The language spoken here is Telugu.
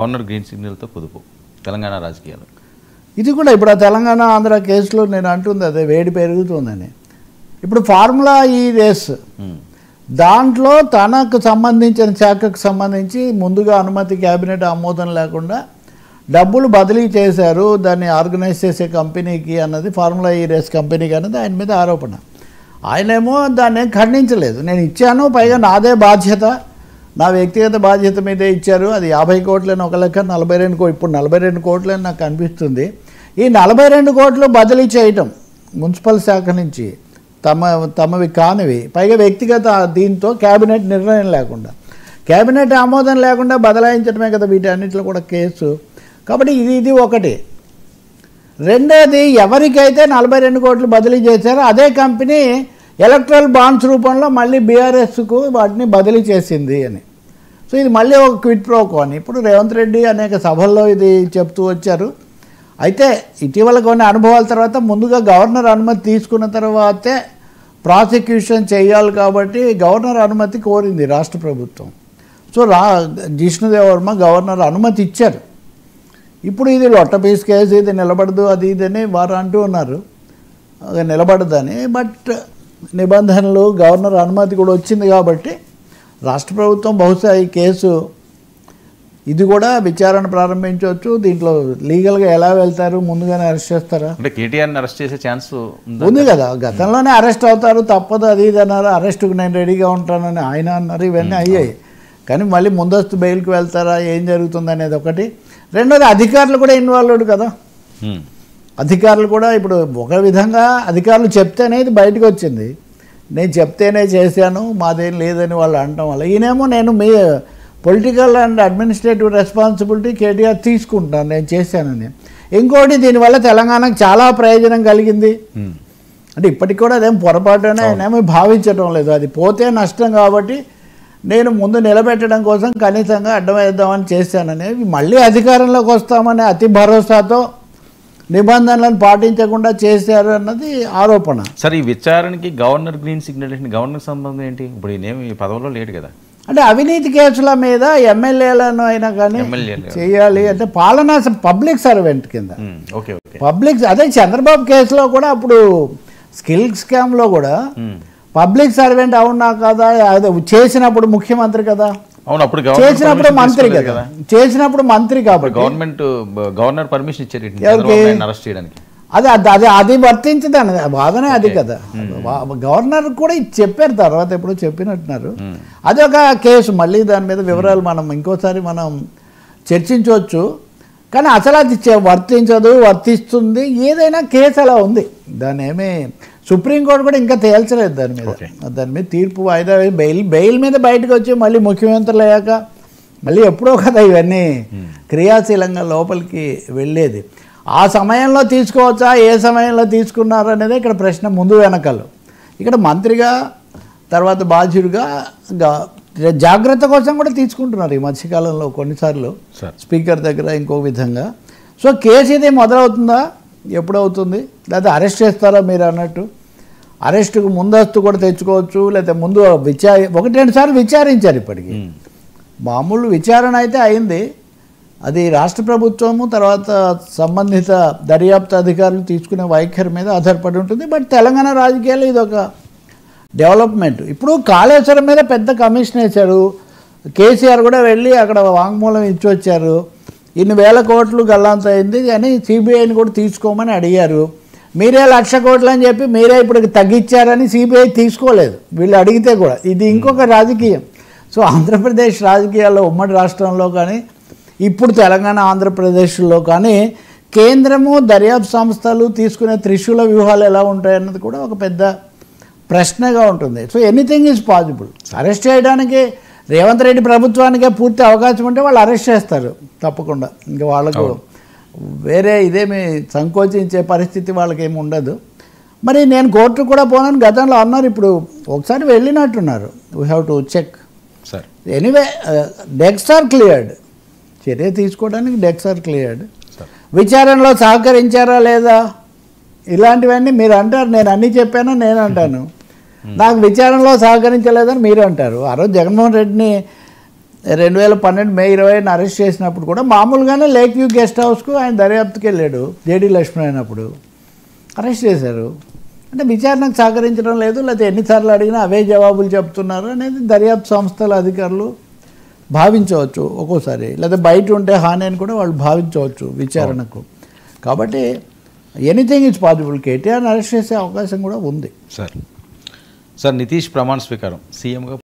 గవర్నర్ గ్రీన్ సిగ్నల్తో పొదుపు తెలంగాణ రాజకీయాలు. ఇది కూడా ఇప్పుడు ఆ తెలంగాణ ఆంధ్ర కేసులో నేను అంటుంది అదే వేడి పెరుగుతుందని. ఇప్పుడు ఫార్ములా ఈ రేస్ దాంట్లో తనకు సంబంధించిన శాఖకు సంబంధించి ముందుగా అనుమతి క్యాబినెట్ ఆమోదం లేకుండా డబ్బులు బదిలీ చేశారు దాన్ని ఆర్గనైజ్ చేసే కంపెనీకి అన్నది ఫార్ములా ఈ రేస్ కంపెనీకి అన్నది ఆయన మీద ఆరోపణ. ఆయనేమో దాన్ని ఖండించలేదు. నేను ఇచ్చాను, పైగా నాదే బాధ్యత, నా వ్యక్తిగత బాధ్యత మీదే ఇచ్చారు. అది 50 కోట్లని ఒక లెక్క, 42 కోట్లు, ఇప్పుడు 42 కోట్లని నాకు అనిపిస్తుంది. ఈ 42 కోట్లు బదిలీ చేయటం మున్సిపల్ శాఖ నుంచి తమవి కానివి, పైగా వ్యక్తిగత దీంతో క్యాబినెట్ నిర్ణయం లేకుండా, క్యాబినెట్ ఆమోదం లేకుండా బదలాయించడమే కదా వీటన్నిటిలో కూడా కేసు. కాబట్టి ఇది ఒకటి. రెండోది, ఎవరికైతే 42 కోట్లు బదిలీ చేశారో అదే కంపెనీ ఎలక్ట్రల్ బాండ్స్ రూపంలో మళ్ళీ బీఆర్ఎస్కు వాటిని బదిలీ చేసింది అని. సో ఇది మళ్ళీ ఒక క్విట్ ప్రోకో అని ఇప్పుడు రేవంత్ రెడ్డి అనేక సభల్లో ఇది చెప్తూ వచ్చారు. అయితే ఇటీవల కొన్ని అనుభవాల తర్వాత ముందుగా గవర్నర్ అనుమతి తీసుకున్న తర్వాతే ప్రాసిక్యూషన్ చేయాలి కాబట్టి గవర్నర్ అనుమతి కోరింది రాష్ట్ర ప్రభుత్వం. సో జిష్ణుదేవ్ వర్మ గవర్నర్ అనుమతి ఇచ్చారు. ఇప్పుడు ఇది లొట్టపీస్ కేసు, ఇది నిలబడదు, అది ఇదని వారు అంటూ ఉన్నారు నిలబడదని. బట్ నిబంధనలు, గవర్నర్ అనుమతి కూడా వచ్చింది కాబట్టి రాష్ట్ర ప్రభుత్వం బహుశా ఈ కేసు ఇది కూడా విచారణ ప్రారంభించవచ్చు. దీంట్లో లీగల్గా ఎలా వెళ్తారు, ముందుగానే అరెస్ట్ చేస్తారా? అంటే కేటీఆర్ని అరెస్ట్ చేసే ఛాన్స్ ఉంది కదా. గతంలోనే అరెస్ట్ అవుతారు, తప్పదు, అది ఇది అన్నారు. అరెస్టుకు నేను రెడీగా ఉంటానని ఆయన అన్నారు. ఇవన్నీ అయ్యాయి. కానీ మళ్ళీ ముందస్తు బెయిల్కి వెళ్తారా, ఏం జరుగుతుంది అనేది ఒకటి. రెండోది, అధికారులు కూడా ఇన్వాల్వ్డ్ కదా. అధికారులు కూడా ఇప్పుడు ఒక విధంగా అధికారులు చెప్తేనే ఇది బయటకు వచ్చింది. నేను చెప్తేనే చేశాను, మాదేం లేదని వాళ్ళు అనడం వల్ల ఈయనేమో నేను మీ political and administrative responsibility KTR తీసుకుంటాను, నేను చేశానని. ఇంకోటి, దీనివల్ల తెలంగాణకు చాలా ప్రయోజనం కలిగింది అంటే ఇప్పటికి కూడా అదేం పొరపాటునే ఆయనేమో భావించడం లేదు. అది పోతే నష్టం కాబట్టి నేను ముందు నిలబెట్టడం కోసం కనీసంగా అడ్డమేద్దామని చేశానని, మళ్ళీ అధికారంలోకి వస్తామనే అతి భరోసాతో నిబంధనలను పాటించకుండా చేశారు అన్నది ఆరోపణ. సరే, ఈ విచారణకి గవర్నర్ గ్రీన్ సిగ్నల్ గవర్నర్ సంబంధం ఏంటి? ఇప్పుడు ఈయనేమి పదవిలో లేడు కదా. అంటే అవినీతి కేసుల మీద ఎమ్మెల్యేలను అయినా కానీ చేయాలి అంటే పాలనా పబ్లిక్ సర్వెంట్ కింద. పబ్లిక్ అదే చంద్రబాబు కేసులో కూడా అప్పుడు స్కిల్ స్కామ్లో కూడా పబ్లిక్ సర్వెంట్ అవునా కదా, చేసినప్పుడు ముఖ్యమంత్రి కదా, చేసినప్పుడు మంత్రి కదా, చేసినప్పుడు మంత్రి కాబట్టి గవర్నర్ పర్మిషన్ ఇచ్చారు అరెస్ట్ చేయడానికి. అది వర్తించదని వాదనే అది కదా. గవర్నర్ కూడా చెప్పారు, తర్వాత ఎప్పుడు చెప్పినట్టున్నారు. అది ఒక కేసు. మళ్ళీ దాని మీద వివరాలు మనం ఇంకోసారి మనం చర్చించవచ్చు. కానీ అసలు అది వర్తించదు, వర్తిస్తుంది, ఏదైనా కేసు అలా ఉంది. దాన్ని ఏమీ సుప్రీంకోర్టు కూడా ఇంకా తేల్చలేదు దాని మీద తీర్పు వాయిదా బెయిల్ మీద బయటకు వచ్చి మళ్ళీ ముఖ్యమంత్రులు అయ్యాక మళ్ళీ ఎప్పుడో కదా ఇవన్నీ క్రియాశీలంగా లోపలికి వెళ్ళేది. ఆ సమయంలో తీసుకోవచ్చా, ఏ సమయంలో తీసుకున్నారు అనేది ఇక్కడ ప్రశ్న. ముందు వెనకలు ఇక్కడ మంత్రిగా తర్వాత బాధ్యుడిగా జాగ్రత్త కోసం కూడా తీసుకుంటున్నారు ఈ మధ్యకాలంలో కొన్నిసార్లు స్పీకర్ దగ్గర ఇంకో విధంగా. సో కేసు ఇది మొదలవుతుందా, ఎప్పుడవుతుంది, లేదా అరెస్ట్ చేస్తారా మీరు అన్నట్టు? అరెస్టుకు ముందస్తు కూడా తెచ్చుకోవచ్చు, లేకపోతే ముందు 1-2 సార్లు విచారించారు. ఇప్పటికీ మామూలు విచారణ అయితే అయింది. అది రాష్ట్ర ప్రభుత్వము తర్వాత సంబంధిత దర్యాప్తు అధికారులు తీసుకునే వైఖరి మీద ఆధారపడి ఉంటుంది. బట్ తెలంగాణ రాజకీయాలు ఇది ఒక డెవలప్మెంట్. ఇప్పుడు కాళేశ్వరం మీద పెద్ద కమిషన్ వేశారు. కేసీఆర్ కూడా వెళ్ళి అక్కడ వాంగ్మూలం ఇచ్చి వచ్చారు. ఇన్ని వేల కోట్లు గల్లంత అయింది అని సిబిఐని కూడా తీసుకోమని అడిగారు. మీరే 1,00,000 కోట్లు అని చెప్పి మీరే ఇప్పుడు తగ్గించారని సిబిఐ తీసుకోలేదు వీళ్ళు అడిగితే కూడా. ఇది ఇంకొక రాజకీయం. సో ఆంధ్రప్రదేశ్ రాజకీయాల్లో ఉమ్మడి రాష్ట్రంలో కానీ ఇప్పుడు తెలంగాణ ఆంధ్రప్రదేశ్లో కానీ కేంద్రము దర్యాప్తు సంస్థలు తీసుకునే త్రిశూల వ్యూహాలు ఎలా ఉంటాయన్నది కూడా ఒక పెద్ద ప్రశ్నగా ఉంటుంది. So anything is possible. Arrest చేయడానికి రేవంత్ రెడ్డి ప్రభుత్వానికే పూర్తి అవకాశం ఉంటే వాళ్ళు అరెస్ట్ చేస్తారు తప్పకుండా. ఇంకా వాళ్ళకు వేరే ఇదేమి సంకోచించే పరిస్థితి వాళ్ళకేమి ఉండదు. మరి నేను కోర్టు కూడా పోనని గతంలో అన్నారు, ఇప్పుడు ఒకసారి వెళ్ళినట్టున్నారు. We have to check. Anyway decks are cleared. చర్య తీసుకోవడానికి డెక్స్ ఆర్ క్లియర్డ్. విచారణలో సహకరించారా లేదా ఇలాంటివన్నీ మీరు అంటారు. నేను అన్నీ చెప్పాను, నేను అంటాను నాకు విచారణలో సహకరించలేదని మీరు అంటారు. ఆ రోజు జగన్మోహన్ రెడ్డిని 2012 మే 20 అరెస్ట్ చేసినప్పుడు కూడా మామూలుగానే లేక్ వ్యూ గెస్ట్ హౌస్కు ఆయన దర్యాప్తుకి వెళ్ళాడు జేడీ లక్ష్మణ్ అయినప్పుడు అరెస్ట్ చేశారు. అంటే విచారణకు సహకరించడం లేదు, లేకపోతే ఎన్నిసార్లు అడిగినా అవే జవాబులు చెప్తున్నారు అనేది దర్యాప్తు సంస్థల అధికారులు భావించవచ్చు ఒక్కోసారి, లేదా బయట ఉంటే హాని అని కూడా వాళ్ళు భావించవచ్చు విచారణకు. కాబట్టి ఎనీథింగ్ ఇస్ పాసిబుల్. కేటీఆర్ని అరెస్ట్ చేసే అవకాశం కూడా ఉంది. సార్ నితీష్ ప్రమాణ స్వీకారం సీఎంగా